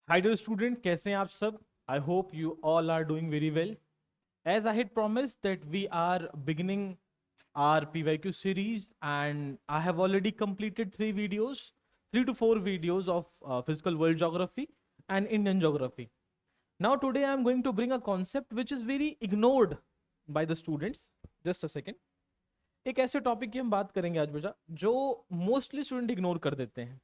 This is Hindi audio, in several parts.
Hi dear student, कैसे हैं आप सब? I hope you all are doing very well. As I had promised that we are beginning our PYQ series, and I have already completed 3 videos, 3 to 4 videos of physical world geography and Indian geography. Now today I am going to bring a concept which is very ignored by the students. Just a second. एक ऐसे टॉपिक की हम बात करेंगे आज बेटा जो मोस्टली स्टूडेंट इग्नोर कर देते हैं.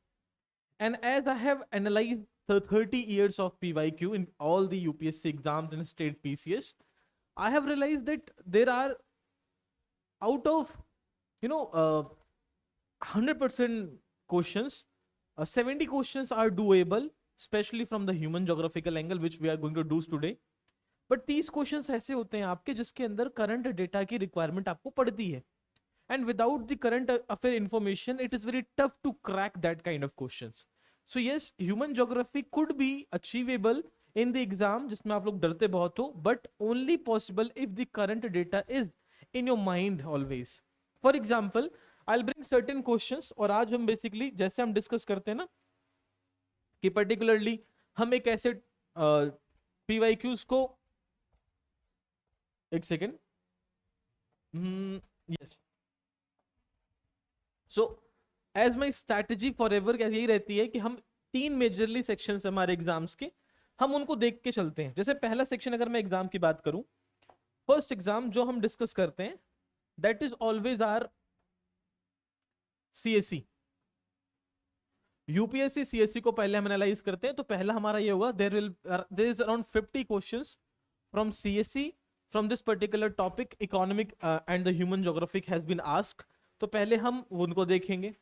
And as I have analyzed the 30 years of PYQ in all the UPSC exams and state PCS, I have realized that there are out of 100% questions, 70 questions are doable, especially from the human geographical angle, which we are going to do today. But 30 questions ऐसे होते हैं आपके जिसके अंदर करंट डेटा की रिक्वायरमेंट आपको पड़ती है. And without the current affair information, it is very tough to crack that kind of questions. So yes, human geography could be achievable in the exam जिसमें आप लोग डरते बहुत हो, but only possible if the current data is in your mind always. For example, I'll bring certain questions और आज हम basically जैसे हम डिस्कस करते हैं ना कि particularly हम एक ऐसे PYQs को एक second yes so as my strategy forever यही रहती है कि हम 3 मेजरली सेक्शन हमारे एग्जाम्स के हम उनको देख के चलते हैं. जैसे पहला सेक्शन अगर मैं एग्जाम की बात करूं, फर्स्ट एग्जाम जो हम डिस्कस करते हैं that is always our CSC. UPSC CSC को पहले हम एनालाइज करते हैं. तो पहला हमारा ये होगा there is around 50 questions from CSC from this particular topic economic and the human geographic has been asked. तो पहले हम उनको देखेंगे.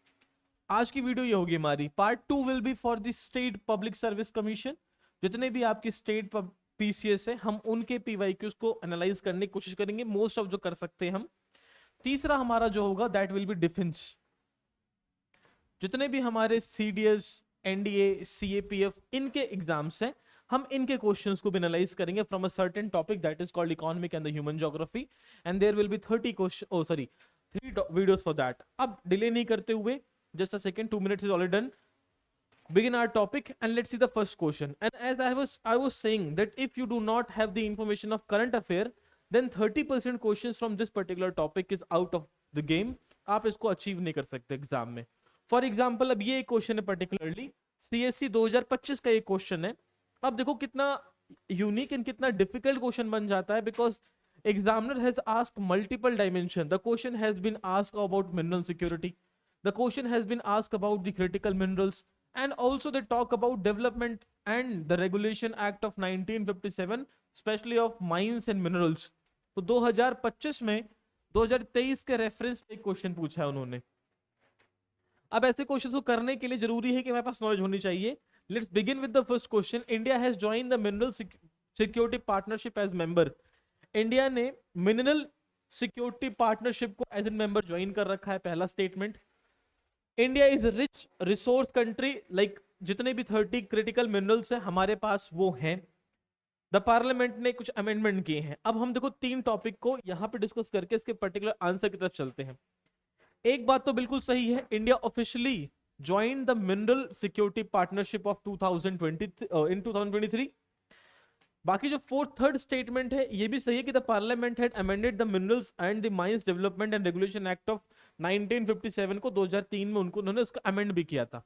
आज की वीडियो ये होगी हमारी. Part 2 will be for the state public service commission. जितने भी आपकी स्टेट पीसीएस है हम उनके पीवाईक्यूज को एनालाइज करने की कोशिश करेंगे, मोस्ट ऑफ जो कर सकते हैं हम. तीसरा हमारा जो होगा दैट विल बी डिफेंस. जितने भी हमारे सीडीएस, एनडीए, सीएपीएफ इनके एग्जाम्स हैं हम इनके क्वेश्चंस को भी एनालाइज करेंगे from a certain topic that is called economic and the human geography. And there will be 30 question 3 videos for that. अब डिले नहीं करते हुए, just a second, 2 minutes is already done. Begin our topic and let's see the first question. And as I was saying that if you do not have the information of current affair, then 30% questions from this particular topic is out of the game. आप इसको अचीव नहीं कर सकते एग्जाम में. फॉर एग्जाम्पल अब ये एक क्वेश्चन है पर्टिकुलरली सीएससी 2025 का एक क्वेश्चन है. अब देखो कितना यूनिक एंड कितना डिफिकल्ट क्वेश्चन बन जाता है because examiner has asked multiple dimension. The question has been asked about mineral security. The question has been asked about the critical minerals, and also they talk about development and the regulation act of 1957, especially of mines and minerals. तो 2025 में 2023 के रेफरेंस पे क्वेश्चन पूछा है उन्होंने. अब ऐसे क्वेश्चन को करने के लिए जरूरी है कि हमारे पास नॉलेज होनी चाहिए. Let's begin with the first question. India has join the mineral security partnership as member. India ने मिनरल सिक्योरिटी पार्टनरशिप को एज एन मेंबर ज्वाइन कर रखा है. पहला statement. India is rich resource country. Like जितने भी 30 क्रिटिकल मिनरल्स हैं हमारे पास वो हैं. द पार्लियामेंट ने कुछ अमेंडमेंट किए हैं. अब हम देखो 3 टॉपिक को यहां पे डिस्कस करके इसके पर्टिकुलर आंसर की तरफ चलते हैं. एक बात तो बिल्कुल सही है, India officially join the mineral security partnership of 2020 इन 2023. बाकी जो थर्ड स्टेटमेंट है ये भी सही है कि the parliament had amended the minerals and the mines development and regulation act of 1957 को 2003 में उन्होंने उसका अमेंड भी किया था.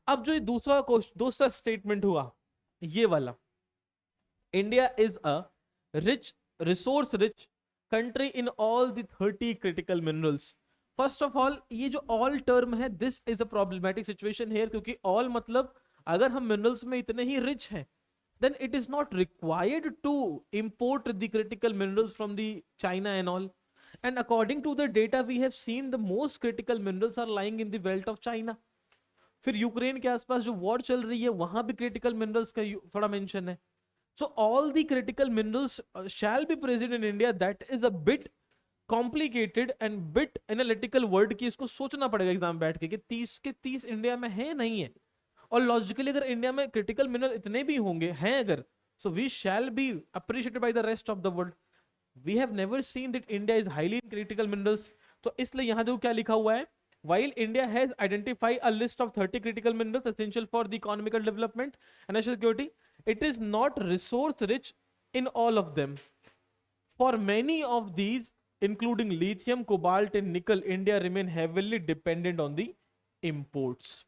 अब जो ये दूसरा स्टेटमेंट हुआ ये वाला, India is a rich resource rich country in all the 30 critical minerals. First of all ये जो ऑल टर्म है this is a problematic situation here, क्योंकि ऑल मतलब अगर हम मिनरल्स में इतने ही रिच हैं then it is not required to import the critical minerals from the China and all. And according to the data we have seen the most critical minerals are lying in the belt of China. फिर यूक्रेन के आसपास जो वॉर चल रही है वहां भी क्रिटिकल मिनरल्स का थोड़ा मेंशन है. So all the critical minerals shall be present in India. That is a bit complicated and bit analytical word कि इसको सोचना पड़ेगा एग्जाम बैठ के कि 30 के 30 इंडिया में है नहीं है. और लॉजिकली अगर इंडिया में क्रिटिकल मिनरल इतने भी होंगे हैं अगर, so we shall be appreciated by the rest of the world. We have never seen that India is highly in critical minerals. तो इसलिए यहां देखो क्या लिखा हुआ है, while India has identified a list of 30 critical minerals essential for the economical development and national security, it is not resource rich in all of them. For many of these, including lithium, cobalt, and nickel, India remain heavily dependent on the imports.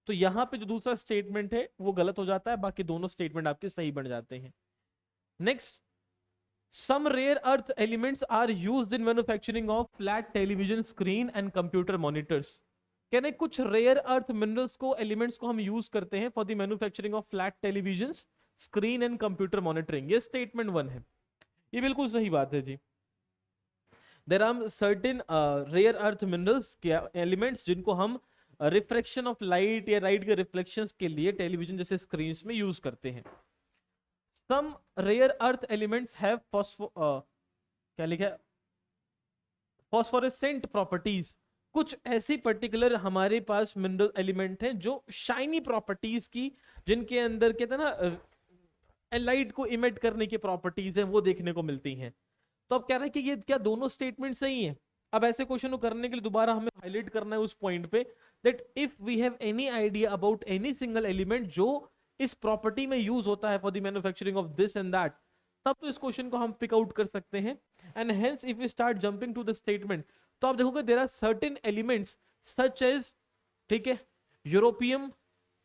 तो यहां पे जो दूसरा स्टेटमेंट है वो गलत हो जाता है, बाकी दोनों स्टेटमेंट आपके सही बन जाते हैं. Next, some rare earth elements are used in manufacturing of flat television screen and computer monitors. कहने कुछ रेयर अर्थ मिनरल्स को, एलिमेंट्स को हम यूज करते हैं for the manufacturing of flat television, screen and computer monitoring. ये स्टेटमेंट 1 है, ये बिल्कुल सही बात है जी. There are certain rare earth minerals के एलिमेंट्स जिनको हम रिफ्लेक्शन ऑफ लाइट या लाइट के रिफ्लेक्शंस के लिए टेलीविजन जैसे स्क्रीन्स में यूज करते हैं. Some rare earth elements have क्या लिखा है, phosphorescent properties. कुछ ऐसी पर्टिकुलर हमारे पास मिनरल एलिमेंट हैं जो शाइनी प्रॉपर्टीज की, जिनके अंदर कहते हैं ना लाइट को इमिट करने की प्रॉपर्टीज हैं, वो देखने को मिलती हैं. तो अब कह रहे हैं कि ये क्या दोनों स्टेटमेंट सही हैं. अब ऐसे क्वेश्चन को करने के लिए दोबारा हमें हाईलाइट करना है उस पॉइंट पे that if we have any idea about any single element जो इस प्रॉपर्टी में यूज होता है for the manufacturing of this and that, तब तो इस क्वेश्चन को हम पिक आउट कर सकते हैं. And hence if we start jumping to the statement, तो आप देखोगे there are certain elements such as, ठीक है, यूरोपियम,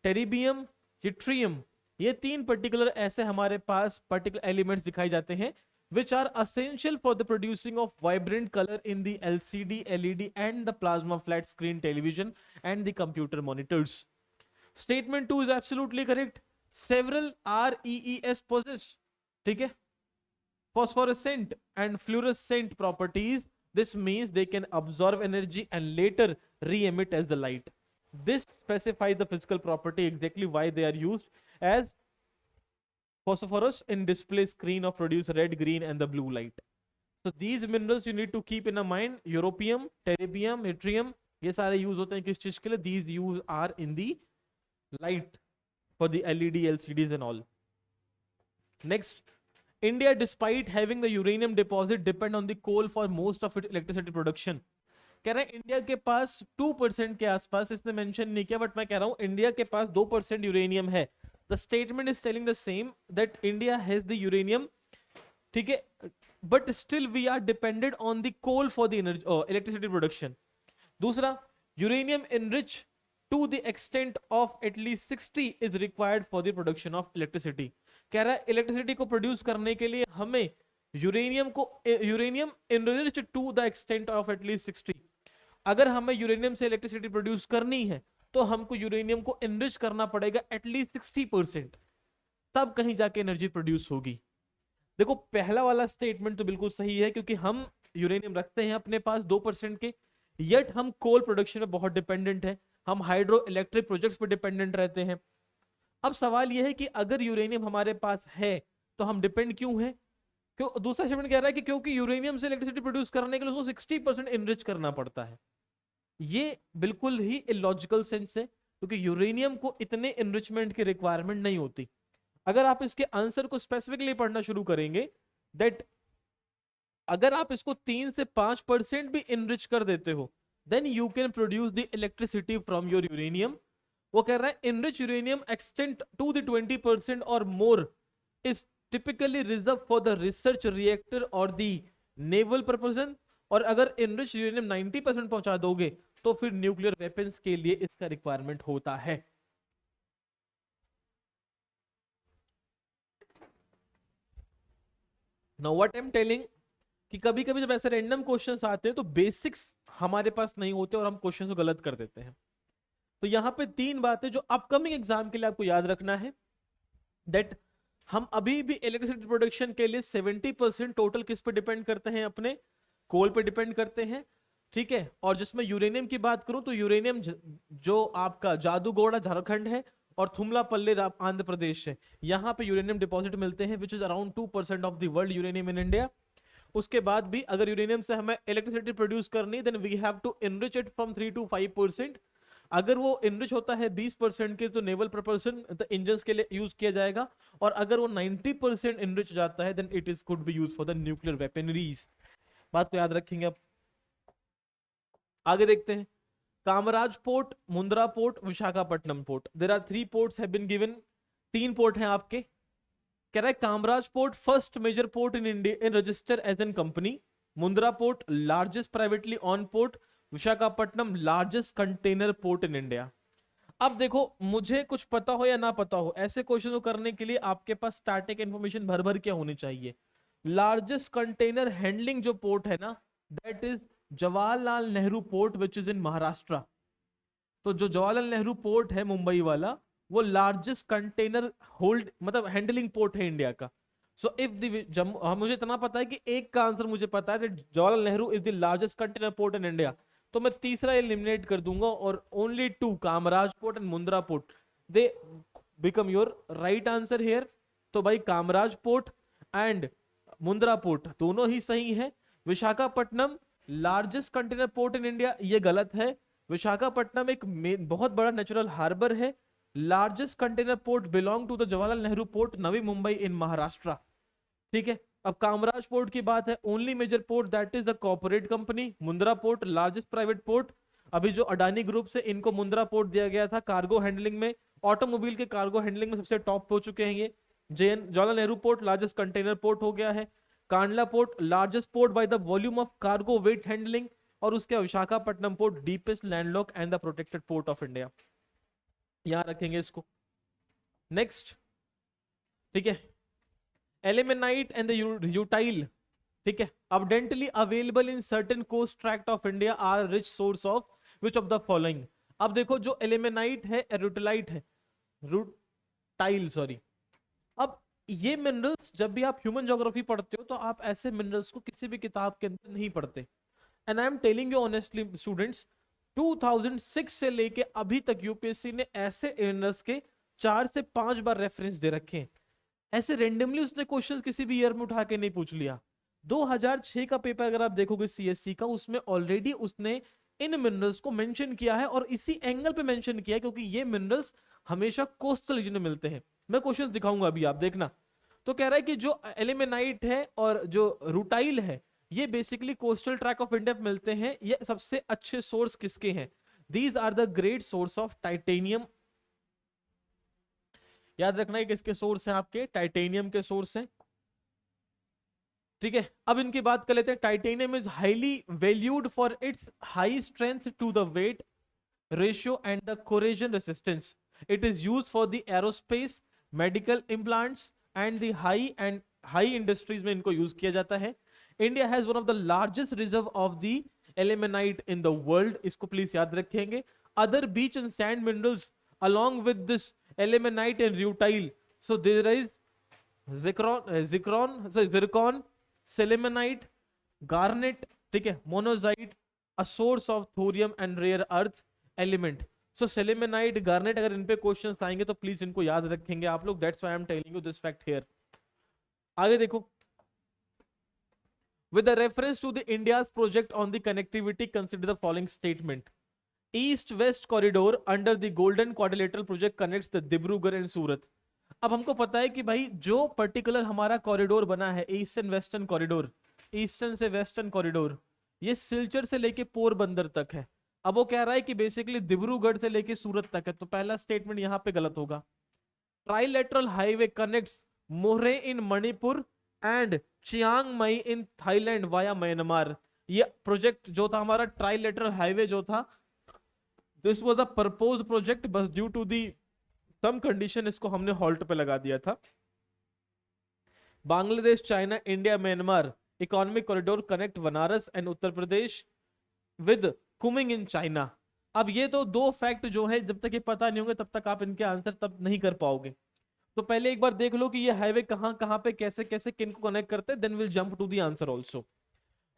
टेरिबियम, यट्रियम, ये 3 पर्टिकुलर ऐसे हमारे पास पर्टिकुलर एलिमेंट्स दिखाई जाते हैं which are essential for the producing of vibrant color in the LCD, LED and the plasma flat screen television and the computer monitors. Statement 2 is absolutely correct. Several REES possess, ठीक है, phosphorescent and fluorescent properties. This means they can absorb energy and later re-emit as the light. This specifies the physical property exactly why they are used as phosphorus in display screen of produce red, green and the blue light. So these minerals you need to keep in a mind. Europium, terbium, yttrium, ये सारे यूज होते हैं किस चीज के लिए? These use are in the light for the LED, LCDs and all. Next, India despite having the uranium deposit depend on the coal for most of its electricity production. कह रहे हैं इंडिया के पास 2% के आसपास, इसने मेंशन नहीं किया बट मैं कह रहा हूं इंडिया के पास 2% यूरेनियम है. The statement is telling the same that India has the uranium, ठीक है, but still we are dependent on the coal for the energy electricity production. दूसरा, uranium enriched to the extent of at least 60 is required for the production of electricity. कह रहा है इलेक्ट्रिसिटी को प्रोड्यूस करने के लिए हमें uranium enriched to the extent of at least 60. अगर हमें यूरेनियम से इलेक्ट्रिसिटी प्रोड्यूस करनी है तो हमको यूरेनियम को एनरिच करना पड़ेगा एटलीस्ट 60%, तब कहीं जाके एनर्जी प्रोड्यूस होगी. देखो पहला वाला स्टेटमेंट तो बिल्कुल सही है क्योंकि हम यूरेनियम रखते हैं अपने पास 2% के, येट हम कोल प्रोडक्शन में बहुत डिपेंडेंट है, हम हाइड्रो इलेक्ट्रिक प्रोजेक्ट्स पे डिपेंडेंट रहते हैं. अब सवाल यह है कि अगर यूरेनियम हमारे पास है तो हम डिपेंड क्यों है? क्यों? दूसरा स्टेटमेंट कह रहा है कि क्योंकि यूरेनियम से इलेक्ट्रिसिटी प्रोड्यूस करने के लिए उसको 60% एनरिच करना पड़ता है. ये बिल्कुल ही इलॉजिकल सेंस है क्योंकि यूरेनियम को इतने एनरिचमेंट की रिक्वायरमेंट नहीं होती. अगर आप इसके आंसर को स्पेसिफिकली पढ़ना शुरू करेंगे दैट अगर आप इसको 3 से 5% भी एनरिच कर देते हो then you can produce the electricity from your uranium. वो कह रहा है enrich uranium extent to the 20% और more is typically reserve for the research reactor और द नेवल पर्पजन. और अगर एनरिच यूरेनियम 90% पहुंचा दोगे तो फिर न्यूक्लियर वेपन्स के लिए इसका रिक्वायरमेंट होता है. Now what I am telling कि कभी कभी जब ऐसे रैंडम क्वेश्चंस आते हैं तो बेसिक्स हमारे पास नहीं होते और हम क्वेश्चंस को गलत कर देते हैं. तो यहां पे 3 बातें जो अपकमिंग एग्जाम के लिए आपको याद रखना है दैट हम अभी भी इलेक्ट्रिसिटी प्रोडक्शन के लिए 70% टोटल किस पे डिपेंड करते हैं? अपने कोल पे डिपेंड करते हैं, ठीक है. और जिसमें यूरेनियम की बात करूं तो यूरेनियम जो आपका जादूगोड़ा झारखंड है और थुमलापल्ली आंध्र प्रदेश है, यहां पे यूरेनियम डिपॉजिट मिलते हैं which is around 2% of the world uranium in India. उसके बाद भी अगर यूरेनियम से हमें इलेक्ट्रिसिटी प्रोड्यूस करनी then we have to enrich it from 3 to 5%. अगर वो एनरिच होता है 20% के तो नेवल प्रपल्शन द इंजन्स के लिए यूज किया जाएगा, और अगर वो 90% एनरिच हो जाता है then it is could be use for the nuclear weaponries. बात को याद रखेंगे. अब आगे देखते हैं. Kamaraj port, Mundra port, Visakhapatnam port. There are 3 ports have been given, 3 port हैं आपके। कह रहा है Kamaraj port first major port in India in register as an company, Mundra port largest privately owned port, Visakhapatnam largest container port in India. अब देखो, मुझे कुछ पता हो या ना पता हो, ऐसे क्वेश्चन को करने के लिए आपके पास स्टैटिक इन्फॉर्मेशन भर भर के होनी चाहिए। लार्जेस्ट कंटेनर हैंडलिंग जो पोर्ट है ना, that is Jawaharlal Nehru port which is in Maharashtra. तो जो जवाहरलाल नेहरू पोर्ट है मुंबई वाला, वो लार्जेस्ट कंटेनर होल्ड मतलब हैंडलिंग पोर्ट है इंडिया का। सो इफ मुझे इतना पता है कि एक का आंसर मुझे पता है, Jawaharlal Nehru is the largest container port in India, तो मैं तीसरा एलिमिनेट कर दूंगा और only 2 Kamaraj port and Mundra port they become your right answer here. तो भाई Kamaraj port and Mundra port दोनों ही सही है। Visakhapatnam largest container port in India, ये गलत है। विशाखापट्टनम एक बहुत बड़ा नेचुरल हार्बर है। Largest container port belong to the Jawaharlal Nehru port, Navi Mumbai in Maharashtra. ठीक है, अब कामराज पोर्ट की बात है, only major port that is the corporate company. Mundra port largest private port, अभी जो अडानी ग्रुप से इनको मुंद्रा पोर्ट दिया गया था कार्गो हैंडलिंग में, ऑटोमोबाइल के कार्गो हैंडलिंग में सबसे टॉप हो चुके हैं ये। Jawaharlal Nehru port largest container port हो गया है। Kandla port largest port by the volume of cargo weight handling, और उसके Visakhapatnam port deepest landlock and the protected port of India. यहां रखेंगे इसको। नेक्स्ट, ठीक है, एलिमेनाइट एंड द यूटाइल, ठीक है, abundantly available in certain coast tract of India are rich source of which of the following। अब देखो, जो एलिमेनाइट है, एरुटलाइट है, रूटाइल सॉरी। अब ये मिनरल्स जब भी आप ह्यूमन ज्योग्राफी पढ़ते हो तो आप ऐसे मिनरल्स को किसी भी किताब के अंदर नहीं पढ़ते। And I am telling you honestly students, 2006 से लेके अभी तक यूपीएससी ने ऐसे मिनरल्स के 4 से 5 बार रेफरेंस दे रखे हैं। ऐसे रेंडमली उसने क्वेश्चंस किसी भी ईयर में उठा के नहीं पूछ लिया। 2006 का पेपर अगर आप देखोगे सीएससी का, उसमें ऑलरेडी उसने इन मिनरल्स को मेंशन किया है, और इसी एंगल पे मेंशन किया है क्योंकि ये मिनरल्स हमेशा कोस्टल रीजन में मिलते हैं। मैं क्वेश्चंस दिखाऊंगा अभी, आप देखना। तो कह रहा है कि जो एलिमेनाइट है और जो रूटाइल है, ये basically coastal tract of India में मिलते हैं। ये सबसे अच्छे सोर्स किसके हैं? These are the great source of titanium. याद रखना है किसके सोर्स हैं? आपके टाइटेनियम के सोर्स हैं। ठीक है, अब इनकी बात कर लेते हैं। Titanium is highly valued for its high strength to the weight ratio and the corrosion resistance. It is used for the aerospace, medical implants and the high industries में इनको यूज किया जाता है। India has one of the largest reserve of the ilmenite in the world. इसको प्लीज याद रखेंगे। Other beach and sand minerals along with this elemenite and rutile, so there is zircon, selemenite, garnet, ठीक है, monazite, a source of thorium and rare earth element। so selemenite, garnet, अगर इन पे क्वेश्चंस आएंगे तो प्लीज इनको याद रखेंगे आप लोग। that's why I am telling you this fact here। आगे देखो, with the reference to the India's project on the connectivity, consider the following statement। East west corridor under the golden quadrilateral project connects the Dibrugarh and Surat. अब हमको पता है कि भाई जो पर्टिकुलर हमारा कॉरिडोर बना है, ईस्टर्न वेस्टर्न कॉरिडोर, ईस्टर्न से वेस्टर्न कॉरिडोर, ये सिलचर से लेके पोरबंदर तक है। अब वो कह रहा है कि बेसिकली डिब्रूगढ़ से लेके सूरत तक है, तो पहला स्टेटमेंट यहाँ पे गलत होगा। Trilateral highway connects Moreh in Manipur and Chiang Mai in Thailand via Myanmar. ये प्रोजेक्ट जो था हमारा ट्राइलेटरल हाईवे जो था, this was a proposed project, बस due to the some condition इसको हमने हॉल्ट पे लगा दिया था। Bangladesh, China, India, Myanmar economic corridor connect Banaras and Uttar Pradesh with Kunming in China. अब ये तो 2 फैक्ट जो है, जब तक ये पता नहीं होंगे तब तक आप इनके आंसर तब नहीं कर पाओगे। तो पहले एक बार देख लो कि ये हाईवे कहां कहां पे कैसे कैसे किन को कनेक्ट करते हैं, then will jump to the answer also.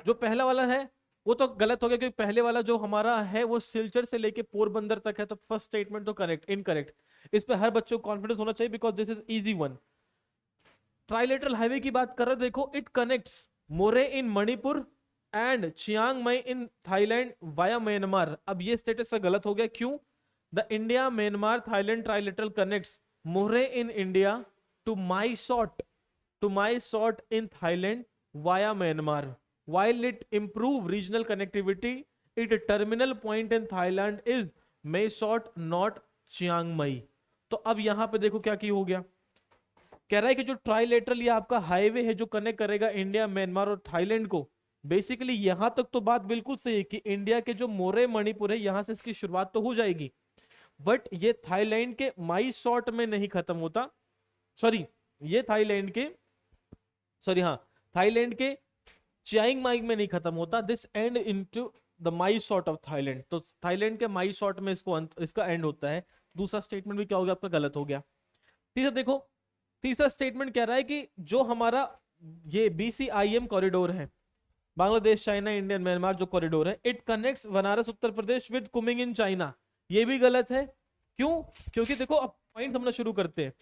जो पहला वाला है वो तो गलत हो गया, क्योंकि पहले वाला जो हमारा है वो सिलचर से लेके पोरबंदर तक है, तो फर्स्ट स्टेटमेंट तो करेक्ट इनकरेक्ट। इस पे हर बच्चों को कॉन्फिडेंस होना चाहिए because this is easy one. Trilateral highway की बात कर रहे हो, देखो it connects Moreh in Manipur and Chiang Mai in Thailand via Myanmar. अब ये स्टेटस से गलत हो गया, क्यों? The India Myanmar Thailand trilateral connects Moreh in India to Mae Sot in Thailand via Myanmar while it improve regional connectivity it terminal point in Thailand is Mae Sot not Chiang Mai. तो अब यहां पे देखो क्या की हो गया, कह रहा है कि जो ट्राइलेटरल ये आपका हाईवे है जो कनेक्ट करेगा इंडिया, म्यांमार और थाईलैंड को, बेसिकली यहां तक तो बात बिल्कुल सही है कि इंडिया के जो मोरे मणिपुर है यहां से इसकी शुरुआत तो हो जाएगी, बट ये थाईलैंड के माई शॉट में नहीं खत्म होता, सॉरी ये थाईलैंड के, सॉरी हाँ, थाईलैंड के चियांग माई में नहीं खत्म होता, this and into the my shot of Thailand. तो थाईलैंड के माई शॉट में इसका एंड होता है। दूसरा स्टेटमेंट भी क्या हो गया आपका, गलत हो गया। तीसरा देखो, तीसरा स्टेटमेंट कह रहा है कि जो हमारा ये BCIM कॉरिडोर है, बांग्लादेश चाइना इंडियन म्यांमार जो कॉरिडोर है, it connects Banaras Uttar Pradesh with Kunming in China. ये भी गलत है। क्यों? क्योंकि देखो अब पॉइंट समझना शुरू करते हैं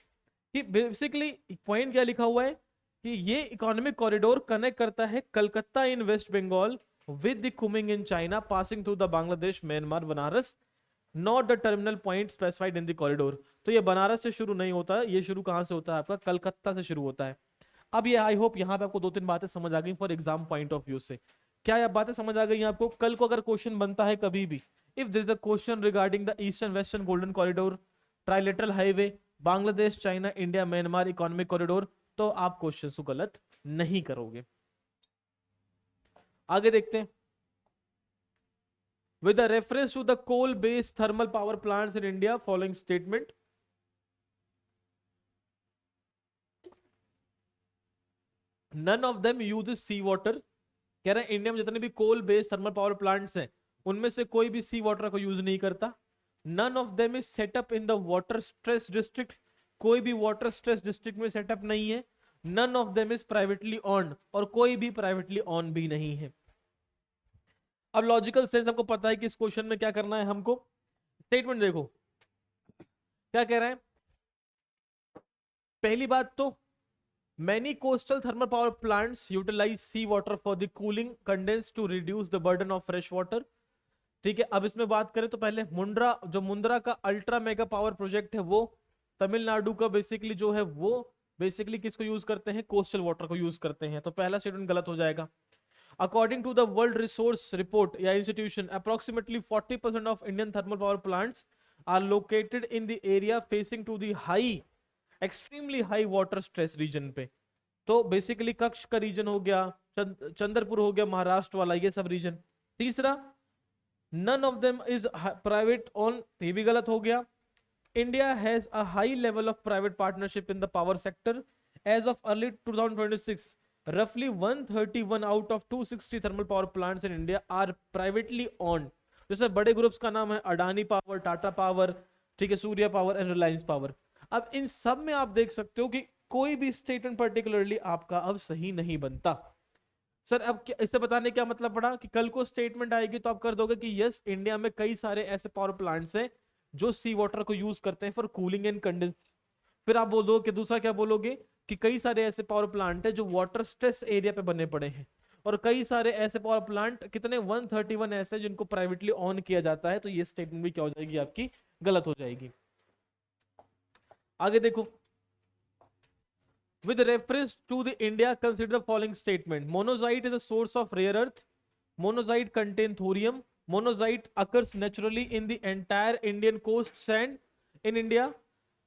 कि बेसिकली पॉइंट क्या लिखा हुआ है कि ये इकोनॉमिक कॉरिडोर कनेक्ट करता है Calcutta in West Bengal with the Kunming in China passing through the Bangladesh Myanmar Banaras, not the terminal point specified in the corridor. तो ये बनारस से शुरू नहीं होता है, ये शुरू कहां से होता है आपका, कलकत्ता से शुरू होता है। अब ये आई होप यहाँ पे आपको 2-3 बातें समझ आ गई for exam point of view से। क्या ये बातें समझ आ गई आपको? कल को अगर क्वेश्चन बनता है कभी भी, if this the question regarding the eastern western golden corridor, trilateral highway, Bangladesh China India Myanmar economic corridor, तो आप क्वेश्चन को गलत नहीं करोगे। आगे देखते हैं। With a reference to the coal-based thermal power plants in India, following statement. None of them uses sea water. कह रहे हैं इंडिया में जितने भी coal based thermal power plants हैं उनमें से कोई भी सी वाटर को यूज नहीं करता। None of them is set up in the water stress district. कोई भी वाटर स्ट्रेस डिस्ट्रिक्ट में सेटअप नहीं है। None of them is privately owned, और कोई भी प्राइवेटली ऑन भी नहीं है। अब लॉजिकल सेंस हमको पता है कि इस क्वेश्चन में क्या करना है हमको। स्टेटमेंट देखो क्या कह रहा है। पहली बात तो many coastal thermal power plants utilise sea water for the cooling condense to reduce the burden of fresh water. ठीक है, अब इसमें बात करें तो पहले मुंद्रा का अल्ट्रा मेगा पावर प्रोजेक्ट है वो तमिलनाडु का बेसिकली जो है वो बेसिकली किसको यूज करते हैं, कोस्टल वाटर को यूज करते हैं। तो पहला स्टेटमेंट गलत हो जाएगा। According to the World Resource Report या institution, approximately 40% of Indian thermal power plants are located in the area facing to the extremely high water stress region पे। तो बेसिकली कक्ष का रीजन हो गया, चंद्रपुर हो गया महाराष्ट्र वाला, ये सब रीजन। तीसरा, none of them is private owned, ये भी गलत हो गया। India has a high level of private partnership in the power sector. As of early 2026, roughly 131 out of 260 thermal power plants in India are privately owned. जैसे बड़े ग्रुप्स का नाम है अडानी पावर, टाटा पावर, ठीक है, Surya power and Reliance power. अब इन सब में आप देख सकते हो कि कोई भी स्टेटमेंट पर्टिकुलरली आपका अब सही नहीं बनता। सर अब इससे बताने क्या मतलब पड़ा कि कल को स्टेटमेंट आएगी तो आप कर दोगे कि यस इंडिया में कई सारे ऐसे पावर प्लांट्स हैं जो सी वाटर को यूज करते हैं फॉर कूलिंग एंड कंडेंस। फिर आप बोल दो कि दूसरा क्या बोलोगे कि कई सारे ऐसे पावर प्लांट है जो वाटर स्ट्रेस एरिया पे बने पड़े हैं, और कई सारे ऐसे पावर प्लांट कितने 131 ऐसे जिनको प्राइवेटली ऑन किया जाता है। तो ये स्टेटमेंट भी क्या हो जाएगी आपकी, गलत हो जाएगी। आगे देखो, with reference to the India, consider the following statement. Monazite is a source of rare earth. Monazite contain thorium. Monazite occurs naturally in the entire Indian coast sand in India.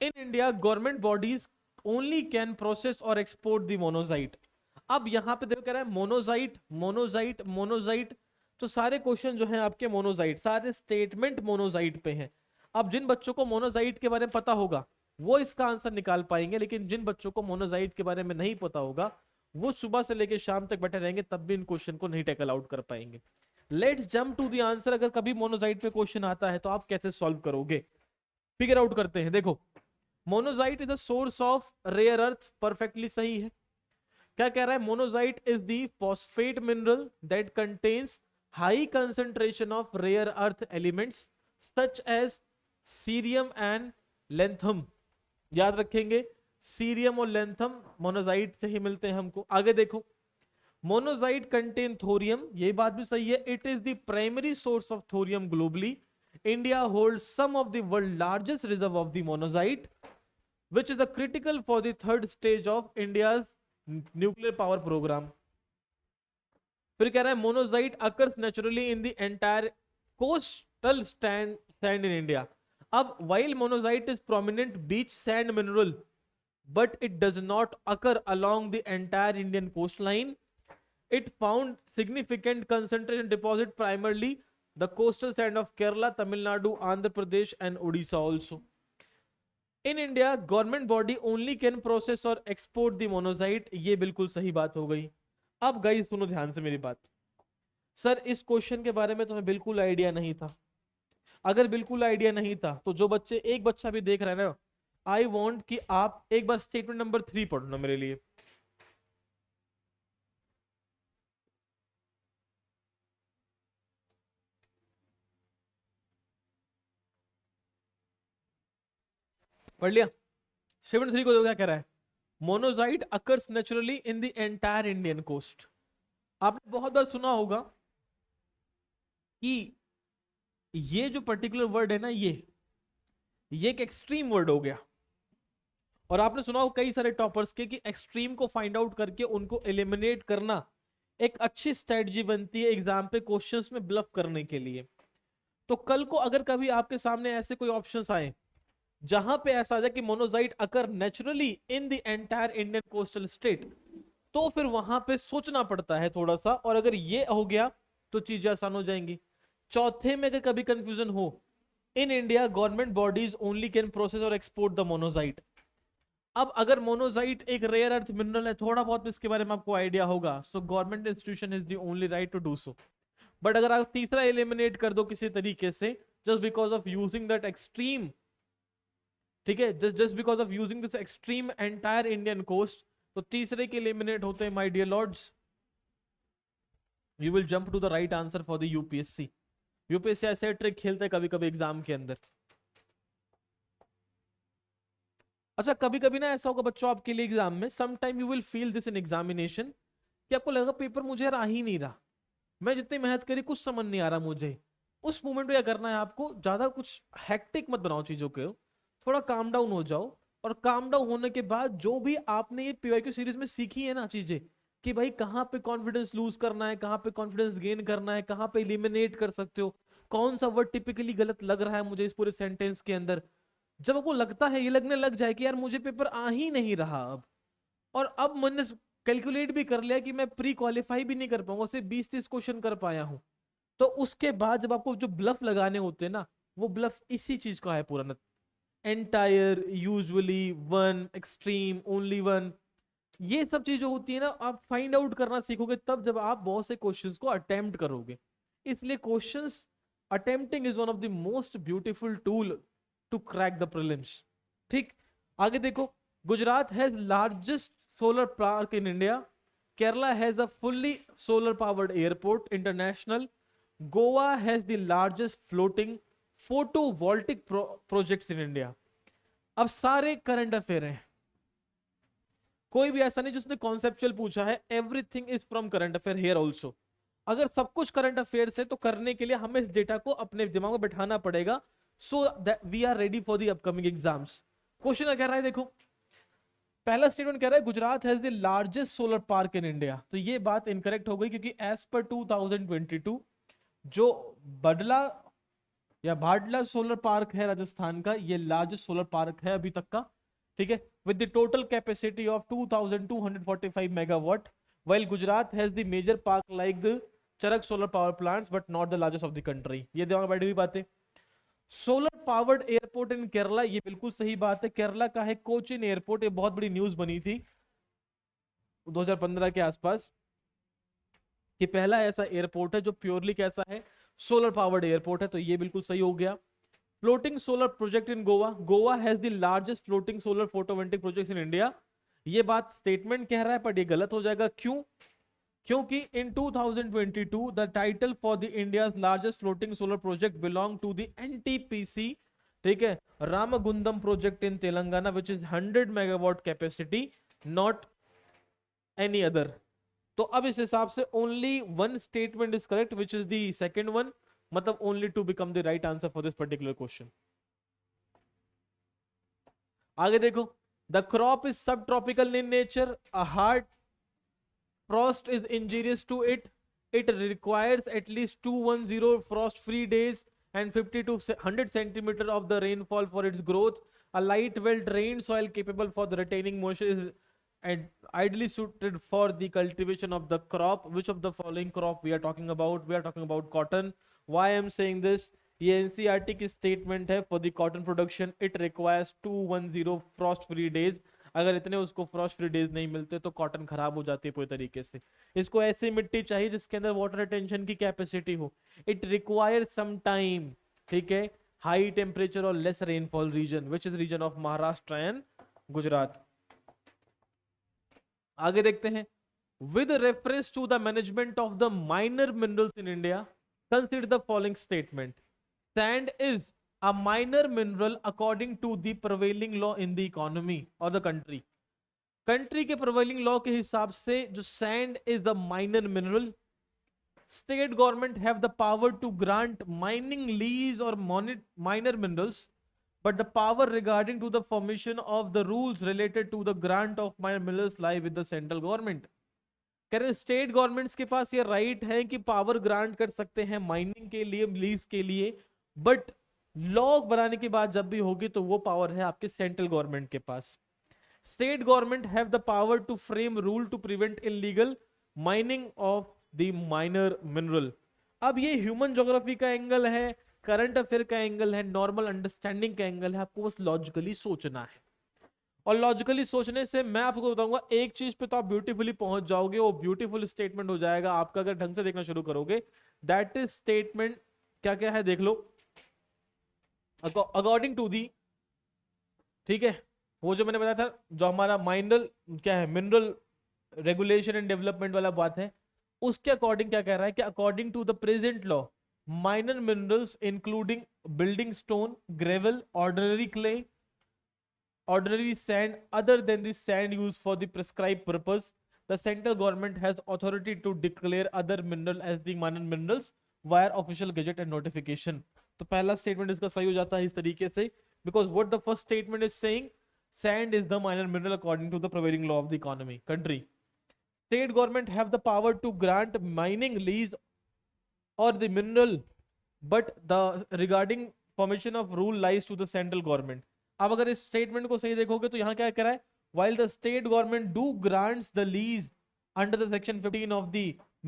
In India, government bodies only can process or export the monazite. अब यहां पे देखो कह रहा है मोनोजाइट मोनोजाइट मोनोजाइट, तो सारे क्वेश्चन जो हैं आपके मोनोजाइट, सारे स्टेटमेंट मोनोजाइट पे हैं। अब जिन बच्चों को मोनोजाइट के बारे में पता होगा वो इसका आंसर निकाल पाएंगे, लेकिन जिन बच्चों को मोनोजाइट के बारे में नहीं पता होगा वो सुबह से लेकर शाम तक बैठे रहेंगे तब भी इन क्वेश्चन को नहीं टैकल आउट कर पाएंगे। Let's jump to the answer. अगर कभी मोनोजाइट पे क्वेश्चन आता है तो आप कैसे सॉल्व करोगे, फिगर आउट करते हैं। देखो, monazite is the source of rare earth, perfectly सही है। क्या कह रहा है, monazite is the phosphate mineral that contains high concentration of rare earth elements such as cerium and lanthanum. याद रखेंगे, सीरियम और लेंथम मोनोजाइट से ही मिलते हैं हमको। आगे देखो, मोनोजाइट कंटेन थोरियम, ये बात भी सही है। It is the primary source of thorium globally. India holds some of the world largest reserve of the monazite which is a critical for the third stage of India's nuclear power program. फिर कह रहा है monazite occurs naturally in the entire coastal sand in India. अब while monazite is prominent beach sand mineral, but it does not occur along the entire Indian coastline. It found significant concentration deposit primarily the coastal sand of Kerala, Tamil Nadu, Andhra Pradesh and Odisha also. In India, government body only can process or export the monazite. ये बिल्कुल सही बात हो गई. अब गाइस सुनो ध्यान से मेरी बात. सर इस क्वेश्चन के बारे में तुम्हें बिल्कुल आइडिया नहीं था. अगर बिल्कुल आइडिया नहीं था तो जो बच्चे, एक बच्चा भी देख रहा है ना, आई वॉन्ट कि आप एक बार स्टेटमेंट नंबर 3 पढ़ना मेरे लिए. पढ़ लिया? स्टेटमेंट 3 को तो क्या कह रहा है? Monazite occurs naturally in the entire Indian coast. आपने बहुत बार सुना होगा कि ये जो पर्टिकुलर वर्ड है ना, ये एक एक्सट्रीम वर्ड हो गया. और आपने सुना हो कई सारे टॉपर्स के कि एक्सट्रीम को फाइंड आउट करके उनको एलिमिनेट करना एक अच्छी स्ट्रेटजी बनती है एग्जाम पे क्वेश्चंस में ब्लफ करने के लिए. तो कल को अगर कभी आपके सामने ऐसे कोई ऑप्शंस आए जहां पे ऐसा आ जाए कि monazite occur naturally in the entire Indian coastal state, तो फिर वहां पे सोचना पड़ता है थोड़ा सा. और अगर ये हो गया तो चीजें आसान हो जाएंगी. चौथे में अगर कभी कंफ्यूजन हो, in India government bodies only can process और एक्सपोर्ट द मोनोजाइट. अब अगर मोनोजाइट एक रेयर अर्थ मिनरल है, थोड़ा बहुत इसके बारे में आपको आइडिया होगा, so government institution is the only right to do so. But अगर आप तीसरा एलिमिनेट कर दो किसी तरीके से, just because of using that extreme, ठीक है, just because of using this extreme entire Indian coast, तो तीसरे के एलिमिनेट होते हैं my dear lords. You will jump to the right answer for the UPSC. UPSC ऐसे ट्रिक खेलते हैं कभी कभी एग्जाम के अंदर. अच्छा कभी कभी ना ऐसा होगा बच्चों आपके लिए एग्जाम में, some time you will feel this in examination कि आपको लगा पेपर मुझे यार आ ही नहीं रहा, मैं जितनी मेहनत करी कुछ समझ नहीं आ रहा मुझे. उस मोमेंट में क्या करना है आपको, ज्यादा कुछ हेक्टिक मत बनाओ चीजों को, थोड़ा काम डाउन हो जाओ. और काम डाउन होने के बाद जो भी आपने ये पीवाईक्यू सीरीज में सीखी है ना चीजें, कि भाई कहाँ पे कॉन्फिडेंस लूज करना है, कहाँ पे कॉन्फिडेंस गेन करना है, कहाँ पे एलिमिनेट कर सकते हो, कौन सा वर्ड टिपिकली गलत लग रहा है मुझे इस पूरे सेंटेंस के अंदर. जब आपको लगता है, ये लगने लग जाए कि यार मुझे पेपर आ ही नहीं रहा अब, और अब मैंने कैलकुलेट भी कर लिया कि मैं प्री क्वालिफाई भी नहीं कर पाऊंगा, सिर्फ 20-30 क्वेश्चन कर पाया हूं, तो उसके बाद जब आपको जो ब्लफ लगाने होते हैं ना, वो ब्लफ इसी चीज का है पूरा. Entire, usually, one, extreme, only one, ये सब चीजें होती है ना, आप फाइंड आउट करना सीखोगे तब जब आप बहुत से क्वेश्चंस को अटेम्प्ट करोगे. इसलिए questions attempting is one of the most beautiful tool to crack the prelims. ठीक, आगे देखो. Gujarat has largest solar park in India. Kerala has a fully solar powered airport international. Goa has the largest floating photovoltaic projects in India. अब सारे करंट अफेयर हैं, कोई भी ऐसा नहीं जिसने कॉन्सेप्चुअल पूछा है. Everything is from current affair here also. अगर सब कुछ करंट अफेयर से, तो करने के लिए हमें इस डेटा को अपने दिमाग में बैठाना पड़ेगा, so that we are ready for the upcoming exams. Question क्या रहा है देखो. पहला स्टेटमेंट कह रहा है Gujarat has the largest solar park in India. तो ये बात इनकरेक्ट हो गई, क्योंकि एज पर 2022 जो बडला या भाडला सोलर पार्क है राजस्थान का, ये लार्जेस्ट सोलर पार्क है अभी तक का. ठीक है, with the total capacity of 2245 megawatt, while Gujarat has the major park like the Charak solar power plants but not the largest of the country. ये दिमाग में बैठी हुई बातें. सोलर पावर्ड एयरपोर्ट इन केरला, ये बिल्कुल सही बात है. केरला का है कोचिन एयरपोर्ट. ये बहुत बड़ी न्यूज बनी थी 2015 के आसपास कि पहला ऐसा एयरपोर्ट है जो प्योरली कैसा है, सोलर पावर्ड एयरपोर्ट है. तो ये बिल्कुल सही हो गया. Floating solar project in Goa. Goa has the largest floating solar photovoltaic projects in India. ये बात स्टेटमेंट कह रहा है, पर ये गलत हो जाएगा. क्यों? क्योंकि in 2022 the title for the India's largest floating solar project belong to the NTPC. ठीक है, Ramagundam project in Telangana which is 100 megawatt capacity, not any other. तो अब इस हिसाब से only one statement is correct which is the second one, मतलब only two become the right answer for this particular question. आगे देखो. The crop is subtropical in nature. A hard frost is injurious to it. it requires at least 210 frost free days and 50 to 100 centimeter of the rainfall for its growth. A light well drained soil capable for the retaining moisture is and ideally suited for the cultivation of the crop. Which of the following crop we are talking about? We are talking about cotton. Why I am saying this? ये एनसीईआरटी की स्टेटमेंट है for the cotton production it requires 210 Frost free days. अगर इतने उसको फ्रॉस्ट फ्री डेज नहीं मिलते तो कॉटन खराब हो जाती है पूरी तरीके से. इसको ऐसी मिट्टी चाहिए जिसके अंदर वाटर रिटेंशन की कैपेसिटी हो. It requires some time. ठीक है. हाई टेम्परेचर और less rainfall region which is region of Maharashtra and Gujarat. आगे देखते हैं. With reference to the management of the minor minerals in India consider the following statement. Sand is a minor mineral according to the prevailing law in the economy or the country. Country के प्रिवेलिंग लॉ के हिसाब से जो sand is the minor mineral. State government have the power to grant mining lease और minor minerals, but the power regarding to the formation of the rules related to the grant of minor minerals lie with the central government. कह रहे स्टेट गवर्नमेंट्स के पास ये राइट है कि पावर ग्रांट कर सकते हैं माइनिंग के लिए, लीज के लिए, बट लॉ बनाने की बात जब भी होगी तो वो पावर है आपके सेंट्रल गवर्नमेंट के पास. State government have the power to frame rule to prevent illegal mining of the minor mineral. अब ये ह्यूमन ज्योग्राफी का एंगल है, करंट अफेयर का एंगल है, नॉर्मल अंडरस्टैंडिंग का एंगल है. आपको बस लॉजिकली सोचना है और लॉजिकली सोचने से मैं आपको बताऊंगा एक चीज पे तो आप ब्यूटीफुली पहुंच जाओगे. वो ब्यूटीफुल स्टेटमेंट हो जाएगा आपका अगर ढंग से देखना शुरू करोगे. दैट इज स्टेटमेंट क्या क्या है देख लो. अकॉर्डिंग टू दी, ठीक है, वो जो मैंने बताया था जो हमारा माइनरल क्या है मिनरल रेगुलेशन एंड डेवलपमेंट वाला बात है, उसके अकॉर्डिंग क्या कह रहा है कि according to the present law minor minerals including building stone, gravel, ordinary clay, ordinary sand other than the sand used for the prescribed purpose, the central government has authority to declare other mineral as the minor minerals via official gazette and notification. तो पहला स्टेटमेंट इसका सही हो जाता है इस तरीके से, because what the first statement is saying, sand is the minor mineral according to the prevailing law of the economy country. State government have the power to grant mining lease or the mineral, but the regarding formation of rule lies to the central government. अब अगर इस स्टेटमेंट को सही देखोगे तो यहां क्या कह रहा है, while the state government do grants the lease under the section 15 of the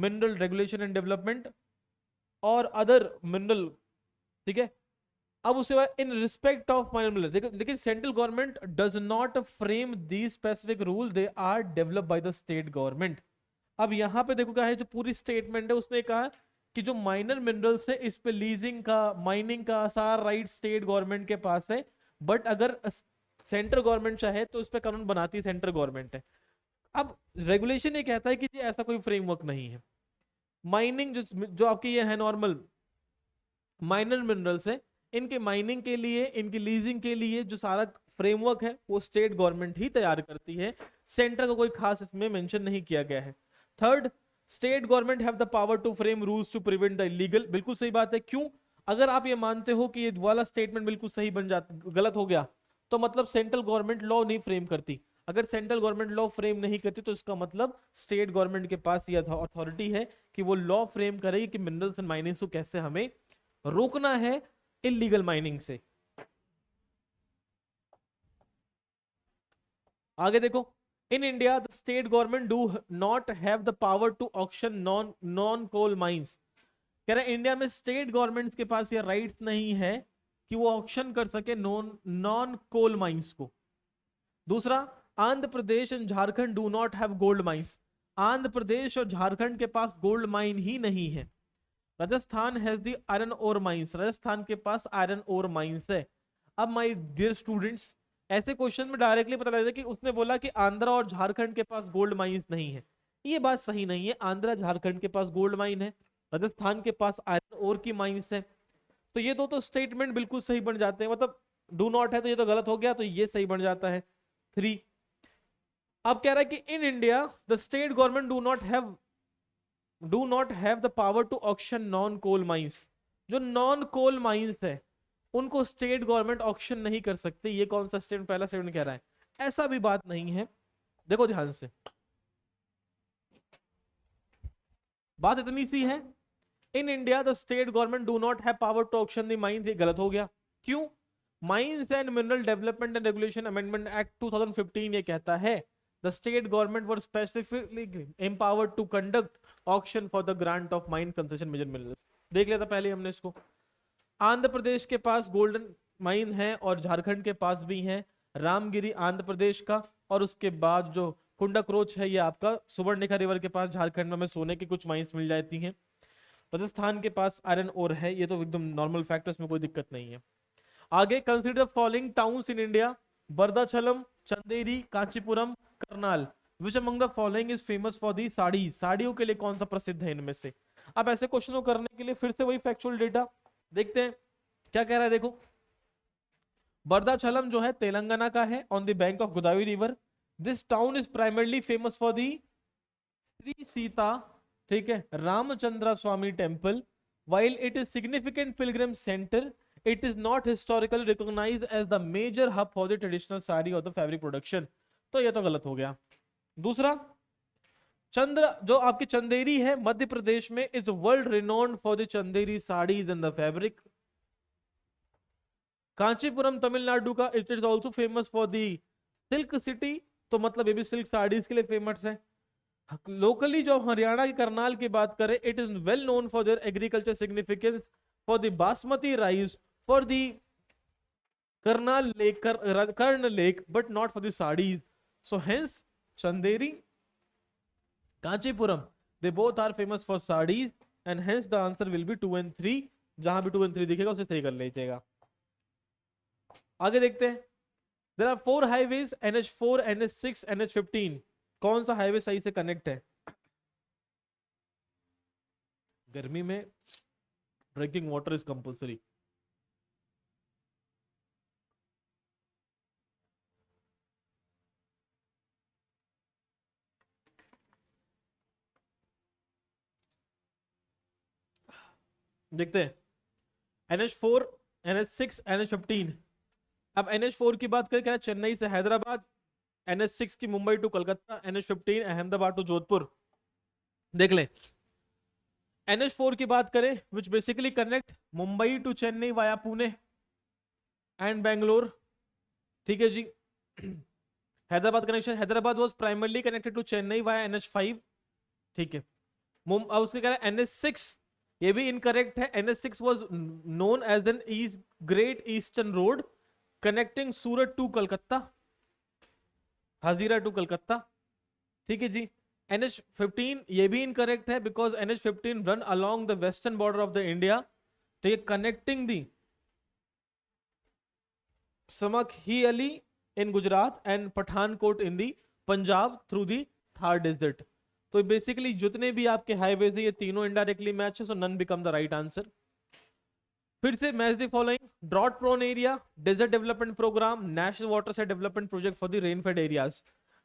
mineral regulation and development or other mineral, ठीक है. अब उसके बाद in respect of minor mineral, लेकिन central government does not frame the specific rule, they are develop by the state government. अब यहां पे देखो क्या है, जो पूरी स्टेटमेंट है उसने कहा कि जो माइनर मिनरल्स है इस पे लीजिंग का, माइनिंग का सारा राइट स्टेट गवर्नमेंट के पास है, बट अगर सेंट्रल गवर्नमेंट चाहे तो उस पर कानून बनाती है सेंट्रल गवर्नमेंट है. अब रेगुलेशन ये कहता है कि जी ऐसा कोई फ्रेमवर्क नहीं है. माइनिंग जो आपकी ये है नॉर्मल माइनर मिनरल्स है, इनके माइनिंग के लिए, इनकी लीजिंग के लिए जो सारा फ्रेमवर्क है वो स्टेट गवर्नमेंट ही तैयार करती है. सेंटर का कोई खास इसमें मेंशन नहीं किया गया है. Third, state government have the power to frame rules to prevent the illegal. बिल्कुल सही बात है. क्यों? अगर आप ये मानते हो कि ये वाला स्टेटमेंट बिल्कुल सही बन जाता, गलत हो गया, तो मतलब सेंट्रल गवर्नमेंट लॉ नहीं फ्रेम करती. अगर सेंट्रल गवर्नमेंट लॉ फ्रेम नहीं करती तो इसका मतलब स्टेट गवर्नमेंट के पास ये अथॉरिटी है कि वो लॉ फ्रेम करेगी कि मिनरल्स एंड माइनिंग को कैसे हमें रोकना है इलीगल माइनिंग से. आगे देखो. In India the state government do not have the power to auction non coal mines. कह रहे इंडिया में स्टेट गवर्नमेंट्स के पास ये राइट्स नहीं है कि वो ऑक्शन कर सके नॉन कोल माइंस को. दूसरा, Andhra Pradesh and Jharkhand do not have gold mines. Andhra Pradesh और झारखंड के पास गोल्ड माइन ही नहीं है. Rajasthan has the iron ore mines. Rajasthan के पास आयरन ओर माइंस है. अब माय डियर स्टूडेंट्स, ऐसे क्वेश्चन में डायरेक्टली पता लगता है कि उसने बोला कि आंध्र और झारखंड के पास गोल्ड माइंस नहीं है. ये बात सही नहीं है. आंध्र झारखंड के पास गोल्ड माइन है, राजस्थान के पास आयरन ओर की माइंस है. तो ये दो तो स्टेटमेंट बिल्कुल सही बन जाते हैं. मतलब डू नॉट है तो ये तो गलत हो गया, तो ये सही बन जाता है. 3, अब कह रहा है कि in India the state government do not have the power to auction non coal mines. जो नॉन कोल माइंस है उनको स्टेट गवर्नमेंट ऑक्शन नहीं कर सकती. ये कौन सा स्टेटमेंट? पहला स्टेटमेंट कह रहा है. ऐसा भी बात नहीं है. देखो ध्यान से, बात इतनी सी है, in India the state government do not have power to auction the mines. ये गलत हो गया। क्यों? Mines and mineral development and regulation amendment act 2015 ये कहता है the state government were specifically empowered to conduct auction for the grant of mine concession major minerals. देख लिया था पहले हमने इसको। आंध्र प्रदेश के पास गोल्डन माइन है और झारखंड के पास भी है। रामगिरी आंध्र प्रदेश का, और उसके बाद जो कुंडक्रोच है ये आपका सुवर्णरेखा रिवर के पास झारखंड में हमें सोने की कुछ माइंस मिल जाती हैं। राजस्थान के पास आयरन ओर है, ये तो एकदम नॉर्मल फैक्ट है, इसमें कोई दिक्कत नहीं है। आगे consider following towns in India, Bhadrachalam, Chanderi, Kanchipuram, Karnal. Which among the following is famous for the sari. साड़ियों के लिए कौन सा प्रसिद्ध है इनमें से? अब ऐसे क्वेश्चन को करने के लिए फिर से वही फैक्चुअल डेटा देखते हैं क्या कह रहा है। देखो, बरदाचलम जो है तेलंगाना का है, on the bank of Godavari river. This town is primarily famous for दी श्री सीता, ठीक है, रामचंद्र स्वामी temple. while it is significant pilgrim center, it is not historically recognized as the major hub for the traditional sari or the fabric production। तो ये तो गलत हो गया। दूसरा, चंद्र जो आपकी चंदेरी है मध्य प्रदेश में, is world renowned for the Chanderi saris and the fabric. Kanchipuram Tamil Nadu का, it is also famous for the silk city, तो मतलब ये भी सिल्क साड़ीज के लिए फेमस है। लोकली जो हरियाणा के करनाल की बात करें, it is well known for their agriculture significance for the basmati rice for the Karnal lake, Karna lake, but not for the saris. So hence Chanderi, Kanchipuram, they both are famous for saris and hence the answer will be 2 and 3। जहां भी 2 and 3 दिखेगा उसे सही कर लीजिएगा। आगे देखते हैं। There are 4 highways, NH4, NH6, NH15। कौन सा हाईवे सही से कनेक्ट है? गर्मी में ड्रिंकिंग वाटर इज कंपल्सरी। देखते हैं NH4, NH6, NH15। अब NH4 की बात करें, क्या है? चेन्नई से हैदराबाद। NH6 की Mumbai to Calcutta. NH15 Ahmedabad to Jodhpur. देख लें, NH4 की बात करें, which basically connect Mumbai to Chennai via Pune and Bangalore, ठीक है जी। Hyderabad connection, Hyderabad was primarily connected to Chennai via NH5, ठीक है। अब उसके कह रहे हैं NH6, ये भी इनकरेक्ट है। NH6 was known as an great eastern road connecting Surat to Calcutta, Hazira to Calcutta, ठीक है जी। NH15 ये भी इनकरेक्ट है because NH15 run along the western border of the India, तो ये connecting the Samakhiali in Gujarat and Pathankot in the Punjab through the Thar desert. तो बेसिकली जितने भी आपके हाईवेज है ये तीनों इनडायरेक्टली मैच है, so none become the right answer. फिर से match the following, drought prone area, desert development program, national watershed development project for the rainfed areas.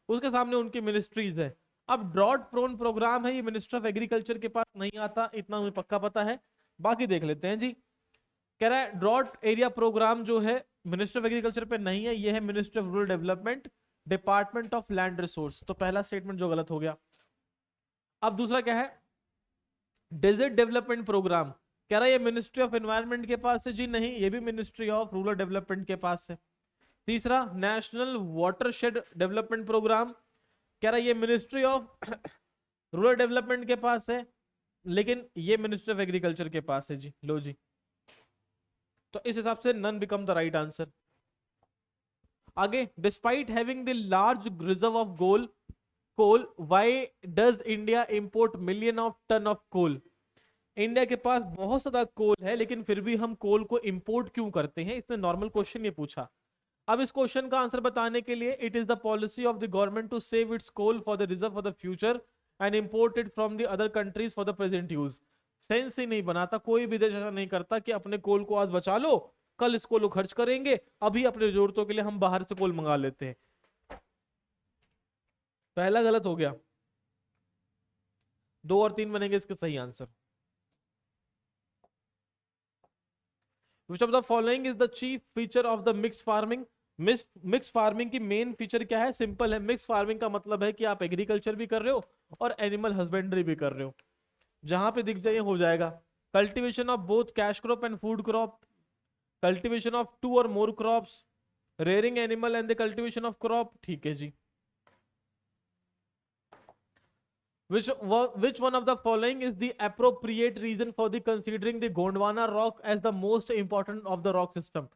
उसके सामने उनकी मिनिस्ट्रीज है। अब ड्रॉट प्रोन प्रोग्राम है, ये मिनिस्टर ऑफ एग्रीकल्चर के पास नहीं आता, इतना मुझे पक्का पता है। बाकी देख लेते हैं जी। कह रहा है ड्रॉट एरिया प्रोग्राम जो है मिनिस्टर ऑफ एग्रीकल्चर पे नहीं है, ये है minister of rural development, department of land resource. तो पहला स्टेटमेंट जो गलत हो गया। अब दूसरा क्या है? डेजर्ट डेवलपमेंट प्रोग्राम, कह रहा है ये मिनिस्ट्री ऑफ एनवायरनमेंट के पास है जी, नहीं, ये भी मिनिस्ट्री ऑफ रूरल डेवलपमेंट के पास है। तीसरा, नेशनल वाटरशेड डेवलपमेंट प्रोग्राम, कह रहा है ये मिनिस्ट्री ऑफ रूरल डेवलपमेंट के पास है, लेकिन ये मिनिस्ट्री ऑफ एग्रीकल्चर के पास है जी। लो जी, तो इस हिसाब से none become the right answer. आगे, despite having the large reserve of coal, why does India import million of ton of coal? India के पास बहुत ज्यादा कोल है, लेकिन फिर भी हम कोल को इंपोर्ट क्यों करते हैं? इसने नॉर्मल क्वेश्चन ये पूछा। अब इस क्वेश्चन का आंसर बताने के लिए, it is the policy of the government to save its coal for the reserve for the future and import it from the other countries for the present use. Sense ही नहीं बनाता, कोई भी देश ऐसा नहीं करता कि अपने कोल को आज बचा लो, कल इस कोल को खर्च करेंगे, अभी अपने जरूरतों के लिए हम बाहर से कोल मंगा लेते हैं। पहला गलत हो गया। 2 और 3 बनेंगे इसके सही answer. Which of the following is the chief feature of the mixed farming? Mix farming की मेन फीचर क्या है? सिंपल है, मिक्स फार्मिंग का मतलब है कि आप एग्रीकल्चर भी कर रहे हो और एनिमल हस्बेंड्री भी कर रहे हो। जहां पे दिख जाए हो जाएगा। Cultivation of both cash crop and food crop, cultivation of 2 और more crops, rearing animal and the cultivation of crop, ठीक है जी। Which one of the following is the appropriate reason for the considering the Gondwana rock as the most important of the rock system?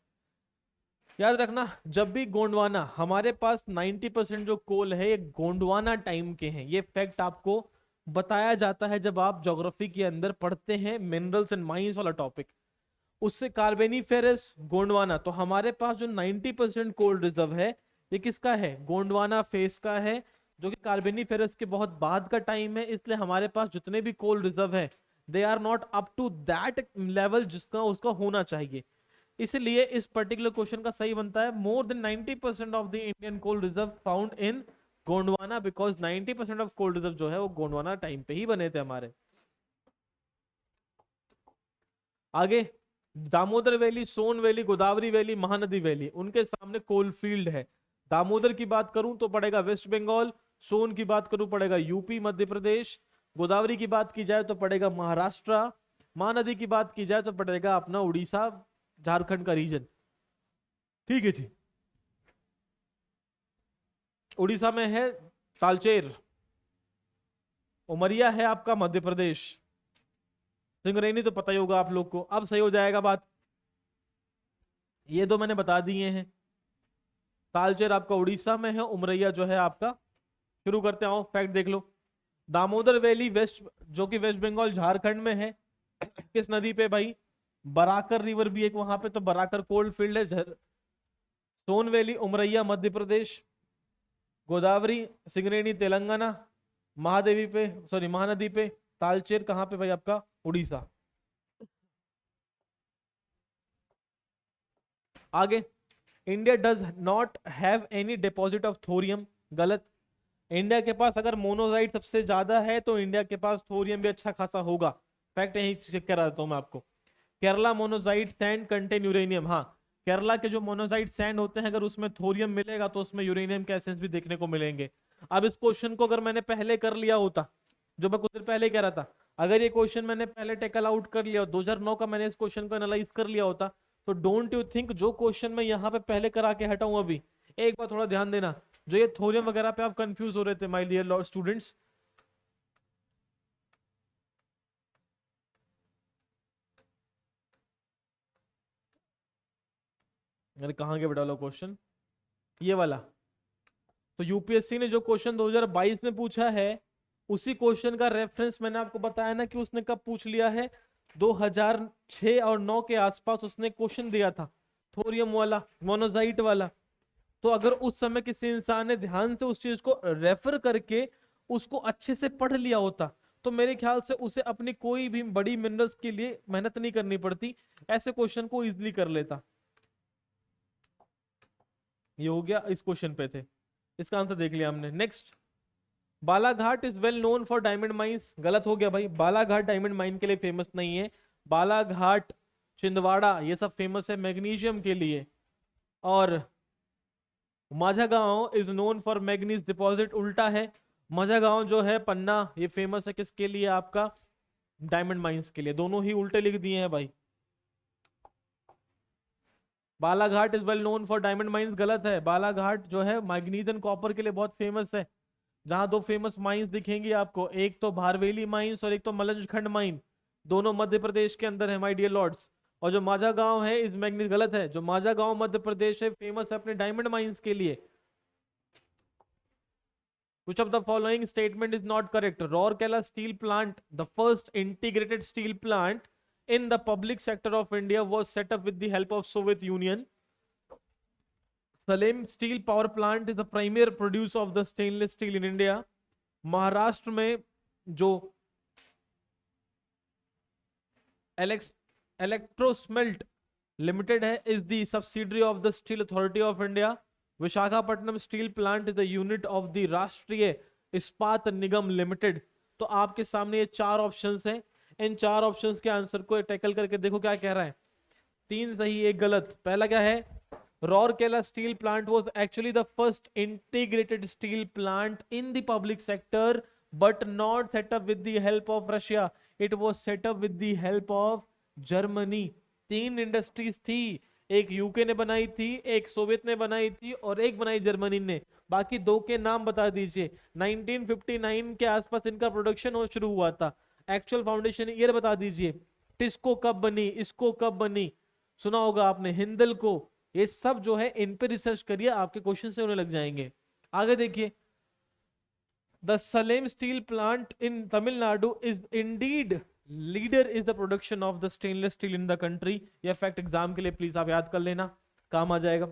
याद रखना, जब भी गोंडवाना, हमारे पास 90% जो कोल है ये गोंडवाना टाइम के हैं। ये फैक्ट आपको बताया जाता है जब आप ज्योग्राफी के अंदर पढ़ते हैं मिनरल्स एंड माइंस वाला टॉपिक। उससे कार्बेनिफेरस गोंडवाना, तो हमारे पास जो 90% कोल रिजर्व है ये किसका है? गोंडवाना फेस का है, जो कि कार्बेनिफेरस के बहुत बाद का टाइम है। इसलिए हमारे पास जितने भी कोल रिजर्व है they are not up to that level जिसका उसका होना चाहिए। इसलिए इस पर्टिकुलर क्वेश्चन का सही बनता है more than 90% of the Indian coal reserve found in Gondwana, because 90% of coal reserve जो है वो गोंडवाना टाइम पे ही बने थे हमारे। आगे, Damodar valley, Son valley, Godavari valley, Mahanadi valley, उनके सामने कोल फील्ड है। दामोदर की बात करूं तो पड़ेगा वेस्ट बंगाल, सोन की बात करूं पड़ेगा यूपी मध्य प्रदेश, गोदावरी की बात की जाए तो पड़ेगा महाराष्ट्र, महानदी की बात की जाए तो पड़ेगा अपना उड़ीसा झारखंड का रीजन। ठीक है जी। उड़ीसा में है तालचेर, उमरिया है आपका मध्य प्रदेश, सिंगरैनी तो पता ही होगा आप लोग को। अब सही हो जाएगा बात, ये दो मैंने बता दिए हैं। तालचेर आपका उड़ीसा में है, उमरिया जो है आपका, शुरू करते हैं, फैक्ट देख लो। दामोदर वैली वेस्ट, जो कि वेस्ट बंगाल झारखंड में है, किस नदी पे भाई? बराकर रिवर भी एक वहां पे, तो बराकर कोल्ड फील्ड है। सोन वैली उमरिया मध्य प्रदेश, गोदावरी सिंगरेनी तेलंगाना, महादेवी पे सॉरी महानदी पे, तालचेर कहां पे भाई आपका? उड़ीसा। आगे, India does not have any deposit of thorium, गलत। इंडिया के पास अगर मोनोजाइट सबसे ज्यादा है तो इंडिया के पास थोरियम भी अच्छा खासा होगा। फैक्ट यही चेक करा देता हूं मैं आपको। Kerala monazite sand contain uranium, हाँ, केरला के जो मोनोजाइट सैंड होते हैं अगर उसमें थोरियम मिलेगा तो उसमें यूरेनियम के एसेंस भी देखने को मिलेंगे। अब इस क्वेश्चन को अगर मैंने पहले कर लिया होता, जो मैं कुछ देर पहले कह रहा था, अगर ये क्वेश्चन मैंने पहले टेकल आउट कर लिया, 2009 का मैंने इस क्वेश्चन को एनालाइज कर लिया होता, तो डोंट यू थिंक जो क्वेश्चन मैं यहाँ पे पहले करा के हटा हूं अभी, एक बार थोड़ा ध्यान देना, जो ये थोरियम वगैरह पे आप कंफ्यूज हो रहे थे माय डियर स्टूडेंट्स, अरे कहाँ गया बेटा वाला क्वेश्चन, ये वाला। तो यूपीएससी ने जो क्वेश्चन 2022 में पूछा है उसी क्वेश्चन का रेफरेंस मैंने आपको बताया ना कि उसने कब पूछ लिया है, 2006 और 9 के आसपास उसने क्वेश्चन दिया था थोरियम वाला, मोनोजाइट वाला। तो अगर उस समय किसी इंसान ने ध्यान से उस चीज को रेफर करके उसको अच्छे से पढ़ लिया होता तो मेरे ख्याल से उसे अपनी कोई भी बड़ी मिनरल्स के लिए मेहनत नहीं करनी पड़ती, ऐसे क्वेश्चन को इजीली कर लेता। ये हो गया, इस क्वेश्चन पे थे, इसका आंसर देख लिया हमने। Next, Balaghat is well known for diamond mines, गलत हो गया भाई, बालाघाट डायमंड माइन के लिए फेमस नहीं है। बालाघाट, छिंदवाड़ा ये सब फेमस है मैग्नीशियम के लिए। और Mazagaon is known for manganese deposit, उल्टा है। माझागांव जो है पन्ना, ये फेमस है किसके लिए? आपका डायमंड माइंस के लिए। दोनों ही उल्टे लिख दिए हैं भाई। Balaghat is well known for diamond mines, गलत है। बालाघाट जो है मैग्नीज एंड कॉपर के लिए बहुत फेमस है। जहां दो फेमस माइंस दिखेंगी आपको, एक तो भारवेली माइंस और एक तो मलंजखंड माइन, दोनों मध्य प्रदेश के अंदर है माय डियर लॉर्ड्स। और जो माझा गांव है इस मैग्नीज, गलत है, जो माझा गांव मध्य प्रदेश है फेमस है अपने डायमंड माइंस के लिए। Which of the following statement is not correct? Rourkela steel plant, the first integrated steel plant in the public sector of India, was set up with the help of Soviet Union. Salem steel power plant is the primary producer of the stainless steel in India. Maharashtra में जो इलेक्ट्रोस्मेल्ट लिमिटेड है is the subsidiary of the Steel Authority of India. Visakhapatnam steel plant is the unit of the राष्ट्रीय इस्पात निगम लिमिटेड। तो आपके सामने ये चार ऑप्शंस हैं, इन चार ऑप्शंस के आंसर को टैकल करके देखो क्या कह रहा है। 3 सही 1 गलत। पहला क्या है? Rourkela steel plant was actually the first integrated steel plant in the public sector but not set up with the help of Russia. It was set up with the help of Germany. 3 industries थी, एक यूके ने बनाई थी, एक सोवियत ने बनाई थी और एक बनाई जर्मनी ने। बाकी 2 के नाम बता दीजिए। 1959 के आसपास इनका प्रोडक्शन हो शुरू हुआ था। एक्चुअल फाउंडेशन ईयर बता दीजिए। टिस्को कब बनी, इसको कब बनी, सुना होगा आपने, हिंदल को। ये सब जो है इन पे रिसर्च करिए, आपके क्वेश्चन से होने लग जाएंगे। आगे देखिए, the Salem steel plant in Tamil Nadu is Indeed leader is the production of the stainless steel in the country. ये फैक्ट एग्जाम के लिए प्लीज आप याद कर लेना, काम आ जाएगा।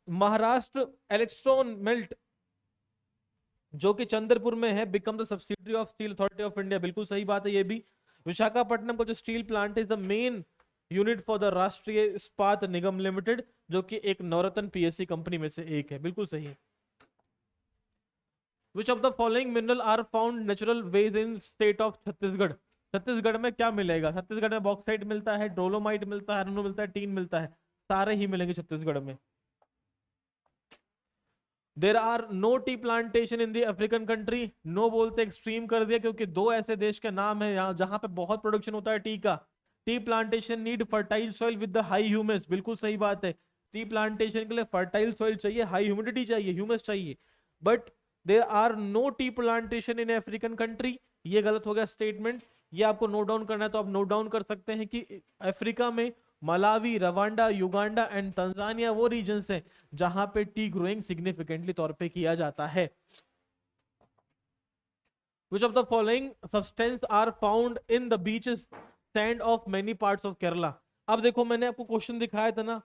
महाराष्ट्र इलेक्ट्रॉन मेल्ट जो कि चंद्रपुर में है, become the subsidiary of steel authority of India. बिल्कुल सही बात है ये भी। विशाखापट्टनम का जो steel plant is the main unit for the राष्ट्रीय इस्पात निगम लिमिटेड, जो कि एक नवरत्न पीएससी कंपनी में से एक है। बिल्कुल सही है। Which of the following mineral are found natural ways in state of Chhattisgarh? Chhattisgarh में क्या मिलेगा? छत्तीसगढ़ में बॉक्साइट मिलता है, डोलोमाइट मिलता है, आयरन मिलता है, टीन मिलता है, सारे ही मिलेंगे छत्तीसगढ़ में। There are no tea plantation in the African country. No बोलते एक्सट्रीम कर दिया, क्योंकि 2 ऐसे देश के नाम है यहाँ जहां पे बहुत प्रोडक्शन होता है टी का। Tea plantation need fertile soil with the high humus. बिल्कुल सही बात है। टी प्लांटेशन के लिए फर्टाइल सॉइल चाहिए, हाई ह्यूमिडिटी चाहिए, ह्यूमस चाहिए। But there are no tea plantation in African country. ये गलत हो गया स्टेटमेंट, ये आपको नोट डाउन करना है तो आप नोट डाउन कर सकते हैं कि अफ्रीका में Malawi, Rwanda, Uganda and Tanzania वो रीजन्स हैं जहां पे टी ग्रोइंग सिग्निफिकेंटली तौर पे किया जाता है। Which of the following substance are found in the beaches sand of many parts of Kerala? अब देखो, मैंने आपको क्वेश्चन दिखाया था ना,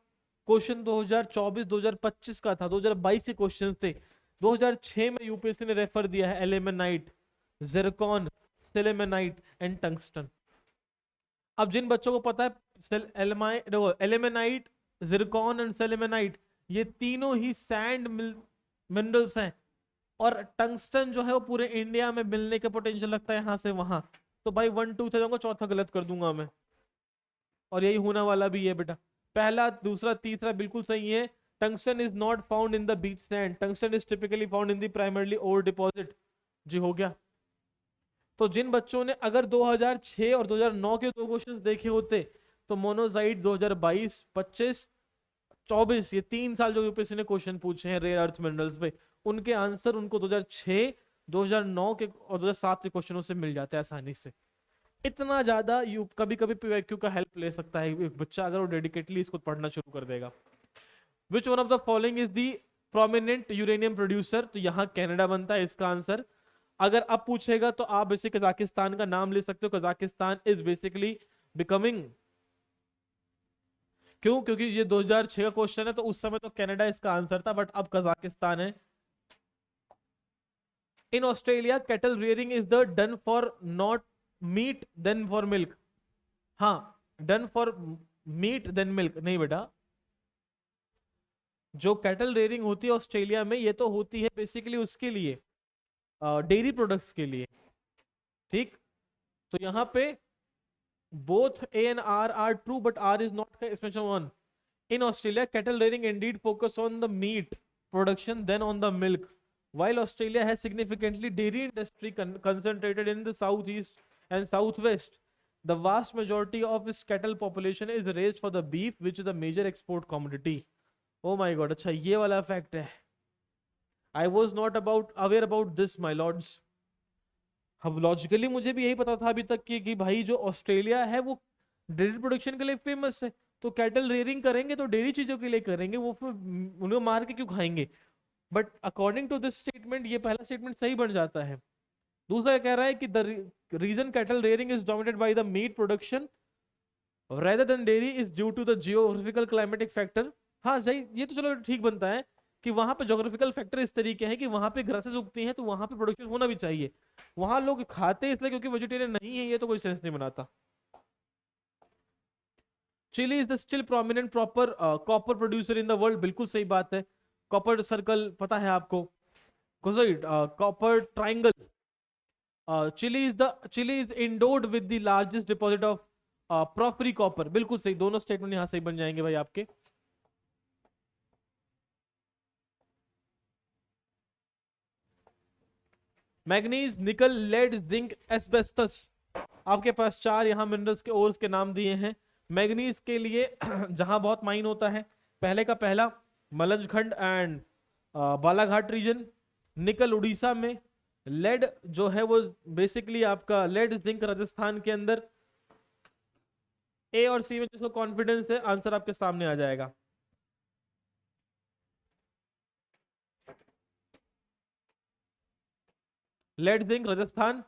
क्वेश्चन 2024-2025 का था, 2022 के क्वेश्चन थे। 2006 में यूपीएससी ने रेफर दिया है एलिमेनाइट, जिरकॉन, सिलेमेनाइट एंड टंगस्टन। अब जिन बच्चों को पता है एलिमेनाइट, जिरकॉन एंड सिलेमेनाइट, ये तीनों ही सैंड मिनरल्स हैं, और टंगस्टन जो है वो पूरे इंडिया में मिलने का पोटेंशियल लगता है यहाँ से वहां। तो भाई 1 2 से जाऊंगा, चौथा गलत कर दूंगा मैं, और यही होने वाला भी है बेटा। पहला, दूसरा, तीसरा बिल्कुल सही है। Tungsten is not found in the beach sand, tungsten is typically found in the primarily ore deposit. जी हो गया। तो जिन बच्चों ने अगर 2006 और 2009 के 2 क्वेश्चंस देखे होते, तो मोनोजाइट 2022, 25, 24, ये 3 साल जो यूपीएससी ने क्वेश्चन पूछे हैं रेयर अर्थ मिनरल्स पे, उनके आंसर उनको 2006, 2009 के और 2007 के क्वेश्चनों से मिल जाते हैं आसानी से। इतना ज्यादा कभी कभी पीवाईक्यू का हेल्प ले सकता है एक बच्चा, अगर वो डेडिकेटली इसको पढ़ना शुरू कर देगा। Which one of the following is the prominent uranium producer? तो यहाँ कनाडा बनता है इसका आंसर। अगर अब पूछेगा तो आप बेसिकली कजाकिस्तान का नाम ले सकते हो। कजाकिस्तान इज बेसिकली बिकमिंग, क्यों? क्योंकि ये 2006 का क्वेश्चन है, तो उस समय तो कनाडा इसका आंसर था, बट अब कजाकिस्तान है। In Australia cattle rearing is the done for not meat than for milk. हाँ, done for meat than milk नहीं बेटा। जो कैटल रेयरिंग होती है ऑस्ट्रेलिया में, ये तो होती है बेसिकली उसके लिए, डेयरी प्रोडक्ट्स के लिए, ठीक। तो यहाँ पे both A and R are true, but R is not exception one. In Australia, cattle rearing indeed focus on the meat production than on the milk. While Australia has significantly dairy industry concentrated in the southeast and southwest, the vast majority of its cattle population is raised for the beef, which is a major export commodity. Oh my God! अच्छा ये वाला fact है. I was not aware about this, my lords. अब लॉजिकली मुझे भी यही पता था अभी तक कि भाई जो ऑस्ट्रेलिया है वो डेयरी प्रोडक्शन के लिए फेमस है, तो कैटल रेयरिंग करेंगे तो डेयरी चीजों के लिए करेंगे, वो फिर उन्हें मार के क्यों खाएंगे। But according to this statement ये पहला स्टेटमेंट सही बन जाता है। दूसरा कह रहा है कि the region cattle rearing is dominated by the meat production rather than dairy is due to the geographical climatic factor. हाँ सही, ये तो चलो ठीक बनता है कि वहां पे जोग्राफिकल फैक्टर इस तरीके हैं कि वहां पे ग्रासेस उगती हैं, तो वहां पे प्रोडक्शन होना भी चाहिए। वहां लोग खाते हैं इसलिए क्योंकि वेजिटेरियन नहीं है, ये तो कोई सेंस नहीं बनाता। Chile is the still prominent proper copper producer in the world. बिल्कुल सही बात है। कॉपर सर्कल पता है आपको, copper triangle. Chile is endowed with the largest deposit of porphyry copper. बिल्कुल सही, दोनों स्टेटमेंट यहां सही बन जाएंगे भाई आपके। मैग्नीज, निकल, लेड, जिंक, एस्बेस्टस। आपके पास 4 यहाँ मिनरल्स के ओर्स के नाम दिए हैं। मैग्नीज के लिए जहां बहुत माइन होता है, पहले का पहला मलंजखंड एंड बालाघाट रीजन। निकल उड़ीसा में। लेड जो है वो बेसिकली आपका लेड जिंक राजस्थान के अंदर। ए और सी में जिसको कॉन्फिडेंस है आंसर आपके सामने आ जाएगा। Lead zinc Rajasthan,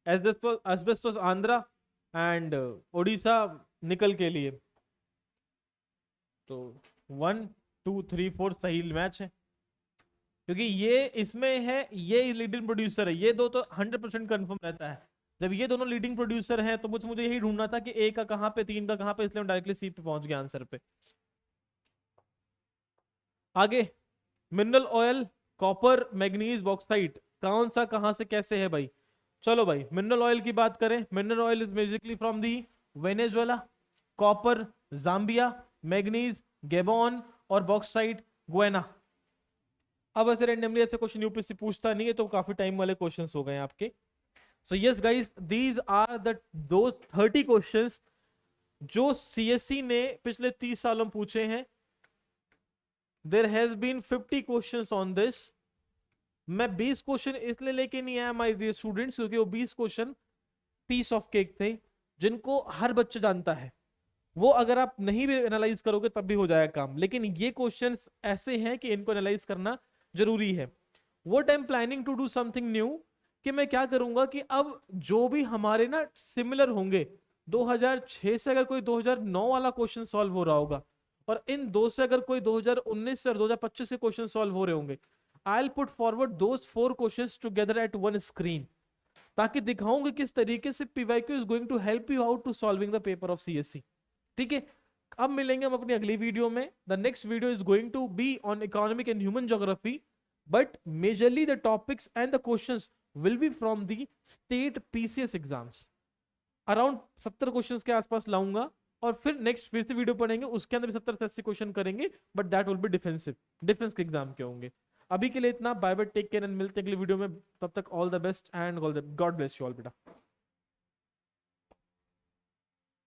asbestos Andhra and Orissa nickel के लिए। तो 1 2 3 4 सही मैच है, क्योंकि ये इसमें है, ये लीडिंग प्रोड्यूसर है। ये दो तो 100% कंफर्म रहता है। जब ये दोनों लीडिंग प्रोड्यूसर हैं तो मुझे यही ढूंढना था कि ए का कहां पे, 3 का कहां पे, इसलिए डायरेक्टली सी पे पहुंच गया आंसर पे। आगे mineral oil, copper, manganese, bauxite, कौन सा कहां से कैसे है भाई। चलो भाई मिनरल ऑयल की बात करें, mineral oil is basically from the Venezuela, copper Zambia, manganese Gabon और बॉक्साइट गुएना। अब ऐसे रैंडमली ऐसे क्वेश्चन यूपीएससी पूछता नहीं है, तो काफी टाइम वाले क्वेश्चंस हो गए आपके। So yes guys, these are the those 30 questions जो सीएससी ने पिछले 30 सालों में पूछे हैं। There has been 50 questions on this. मैं 20 क्वेश्चन इसलिए लेके नहीं आया माय डियर स्टूडेंट्स, क्योंकि वो 20 क्वेश्चन पीस ऑफ केक थे जिनको हर बच्चा जानता है। वो अगर आप नहीं भी एनालाइज करोगे तब भी हो जाएगा काम, लेकिन ये क्वेश्चंस ऐसे हैं कि इनको एनालाइज करना जरूरी है। What I am planning to do something new, कि मैं क्या करूंगा कि अब जो भी हमारे ना सिमिलर होंगे, 2006 से अगर कोई 2009 वाला क्वेश्चन सॉल्व हो रहा होगा और इन दो से अगर कोई 2019 से और 2025 के क्वेश्चन सॉल्व हो रहे होंगे, I will put forward those 4 questions together at one screen, ताकि दिखाऊंगा किस तरीके से PYQ is going to help you out to solving the paper of CSC. ठीक है, अब मिलेंगे हम अपनी अगली वीडियो में। The next video is going to be on economic and human geography, but majorly the topics and the questions will be from the state PCS exams. Around 70 questions के आसपास लाऊंगा, और फिर नेक्स्ट फिर से वीडियो पढ़ेंगे, उसके अंदर भी 70 से 80 क्वेश्चन करेंगे, but that will be defensive, defence के एग्जाम के होंगे। अभी के लिए इतना, bye bye, take care and मिलते हैं अगली वीडियो में। तब तक all the best and God bless you all बेटा।